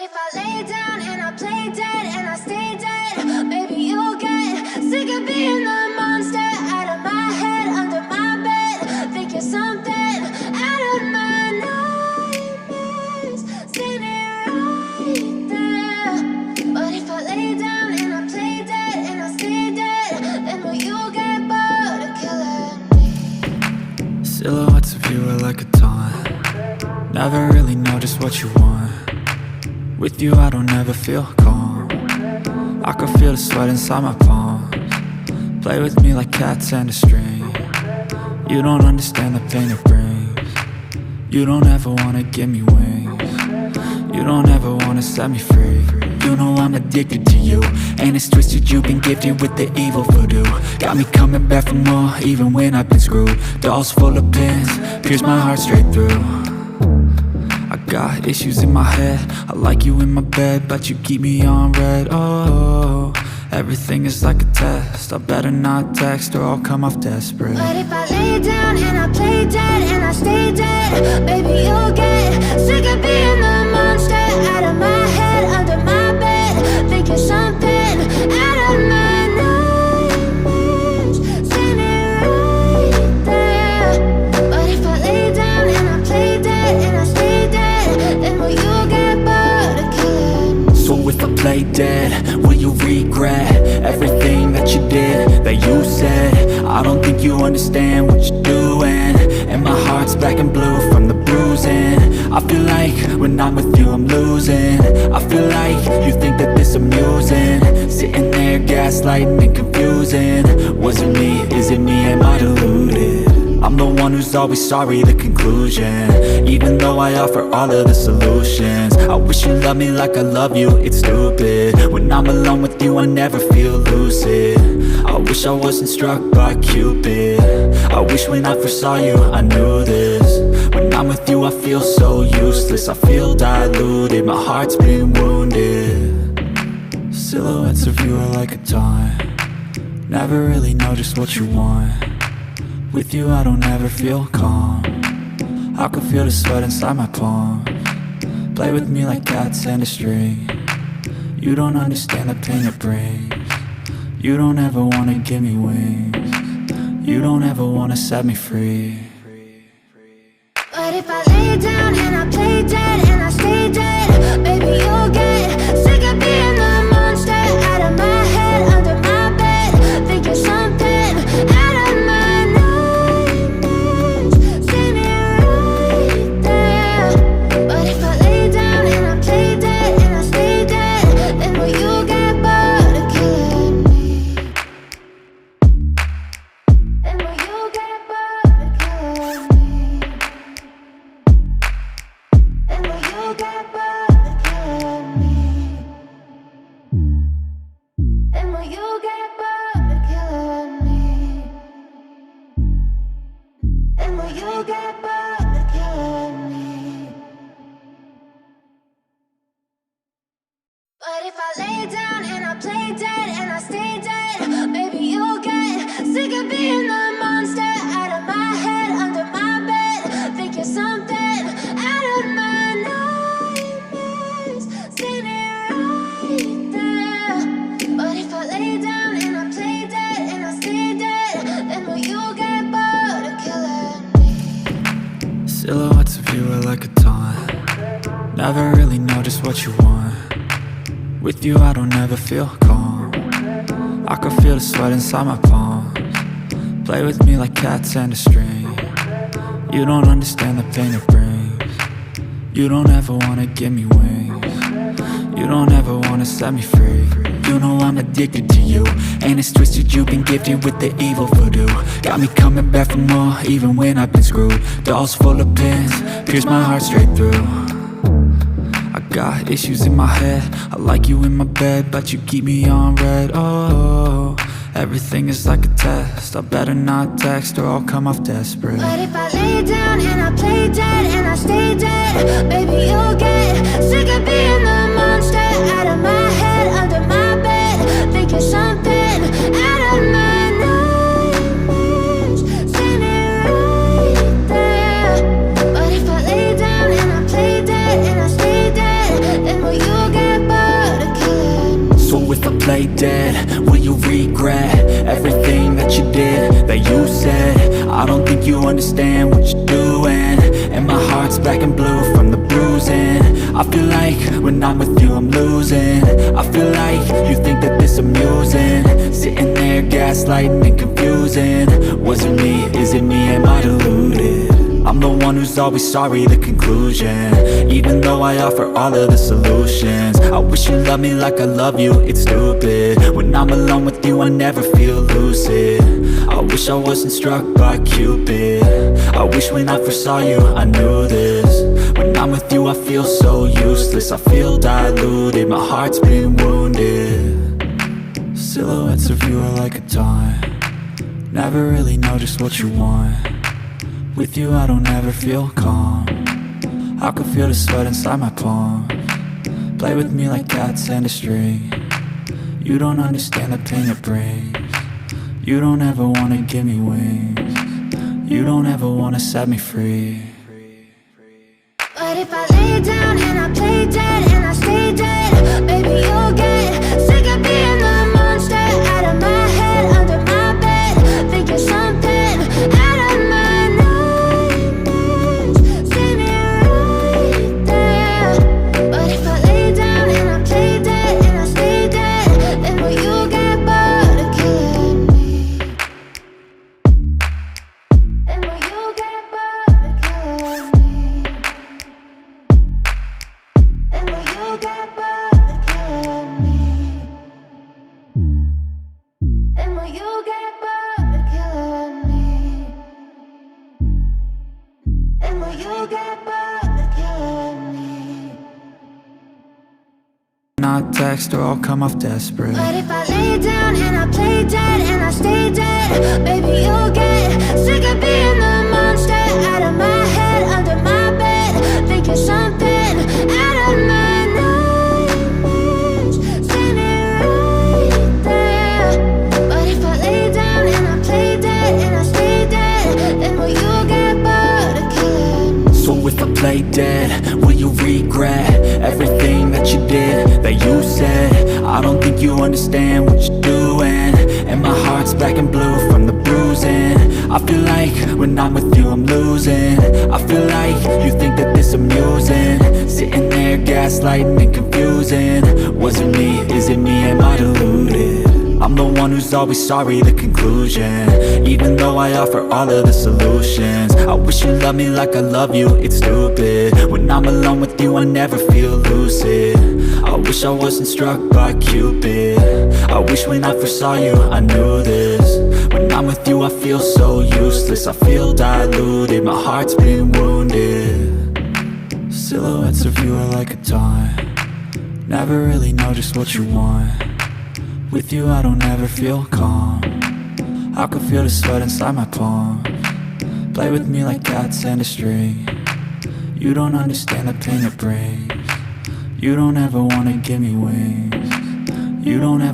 if I lay down and I play dead and I stay dead, maybe you'll get sick of being the monster out of my head, under my bed. Think you're something out of my nightmares, standing right there. But if I lay down and I play dead and I stay dead, then will you get bored of killing me? Silhouettes of you are like a taunt. Never really know just what you want. With you I don't ever feel calm. I can feel the sweat inside my palms. Play with me like cats and a string. You don't understand the pain it brings. You don't ever wanna give me wings. You don't ever wanna set me free. You know I'm addicted to you, and it's twisted, you've been gifted with the evil voodoo. Got me coming back for more, even when I've been screwed. Dolls full of pins, pierce my heart straight through. I got issues in my head, I like you in my bed, but you keep me on red. Oh, everything is like a test, I better not text or I'll come off desperate. But if I lay down and I play dead and I stay dead, baby you'll get sick of being the monster out of my head, under my bed. Think you're something out of my nightmares, standing right there. But if I lay down and I play dead and I stay dead, then will you get bored of killing me? So if I play dead, will you regret everything that you did, that you said? I don't think you understand what you're doing, and my heart's black and blue from the bruising. I feel like when I'm with you I'm losing. I feel like you think that this amusing, sitting there gaslighting and confusing. Was it me? Is it me? Am I deluded? I'm the one who's always sorry, the conclusion, even though I offer all of the solutions. I wish you loved me like I love you, it's stupid. When I'm alone with you I never feel lucid. I wish I wasn't struck by Cupid. I wish when I first saw you I knew this. When I'm with you I feel so useless, I feel diluted, my heart's been wounded. Silhouettes of you are like a taunt. Never really know just what you want. With you I don't ever feel calm. I can feel the sweat inside my palms. Play with me like cats and a string. You don't understand the pain it brings. You don't ever wanna give me wings. You don't ever wanna set me free. But if I lay down and I play dead and I stay dead, baby you'll get sick of being the monster out of my head, under my bed. Think you're something out of my nightmares, standing right there. But if I lay down and I play dead and I stay dead, then will you get bored of killing me? Then will you get bored of killing me? And will you get bored of killing me? And will you get bored of killing me? And will you get bored of killing me? But if I lay down and I play dead and I stay dead, baby you'll get sick of being the monster out of my head, under my bed. Think you're something out of my nightmares, standing right there. But if I lay down and I play dead and I stay dead, then will you get bored of killing me? Silhouettes of you are like a taunt. Never really know just what you want. With you I don't ever feel calm. I can feel the sweat inside my palms. Play with me like cats and a string. You don't understand the pain it brings. You don't ever wanna give me wings. You don't ever wanna set me free. You know I'm addicted to you, and it's twisted, you've been gifted with the evil voodoo. Got me coming back for more, even when I've been screwed. Dolls full of pins, pierce my heart straight through. I got issues in my head, I like you in my bed, but you keep me on red. Oh, everything is like a test, I better not text or I'll come off desperate. But if I lay down and I play dead and I stay dead, baby you'll get sick of being the monster out of my head, under my bed. Think you're something out of my nightmares, standing right there. But if I lay down and I play dead and I stay dead, then will you play dead, will you regret everything that you did, that you said? I don't think you understand what you're doing, and my heart's black and blue from the bruising. I feel like when I'm with you I'm losing. I feel like you think that this amusing, sitting there gaslighting and confusing. Was it me? Is it me? Am I deluded? I'm the one who's always sorry, the conclusion. Even though I offer all of the solutions, I wish you loved me like I love you, it's stupid. When I'm alone with you I never feel lucid. I wish I wasn't struck by Cupid. I wish when I first saw you I knew this. When I'm with you I feel so useless, I feel diluted, my heart's been wounded. Silhouettes of you are like a taunt, never really know just what you want. With you I don't ever feel calm, I can feel the sweat inside my palms. Play with me like cats and a string, you don't understand the pain it brings. You don't ever wanna give me wings, you don't ever wanna set me free. But if I lay down and I play dead and I stay dead, baby you'll get sick of being the monster out of my head, under my bed, thinking something out of my nightmares. See me right there. But if I lay down and I play dead and I stay dead, then will you get bored of killing me? Then will you get bored of killing me? And will you get bored of killing me? And will you get bored of killing me? And will you get bored of killing me? Not text or I'll come off desperate. But if I lay down and I play dead and I stay dead, baby you'll get sick of being the monster out of my head, under my bed, thinking something out of my nightmares. See me right there. But if I lay down and I play dead and I stay dead, then will you get bored of killing me? So if I play dead, will you regret everything that you did, that you said? I don't think you understand what you're doing, and my heart's black and blue from the bruising. I feel like when I'm with you I'm losing. I feel like you think that this amusing, sitting there gaslighting and confusing. Was it me? Is it me? Am I deluded? I'm the one who's always sorry, the conclusion. Even though I offer all of the solutions, I wish you loved me like I love you, it's stupid. When I'm alone with you I never feel lucid. I wish I wasn't struck by Cupid. I wish when I first saw you I knew this. When I'm with you I feel so useless, I feel diluted, my heart's been wounded. Silhouettes of you are like a taunt, never really know just what you want. With you I don't ever feel calm, I can feel the sweat inside my palms. Play with me like cats and a string, you don't understand the pain it brings. You don't ever wanna give me wings, you don't ever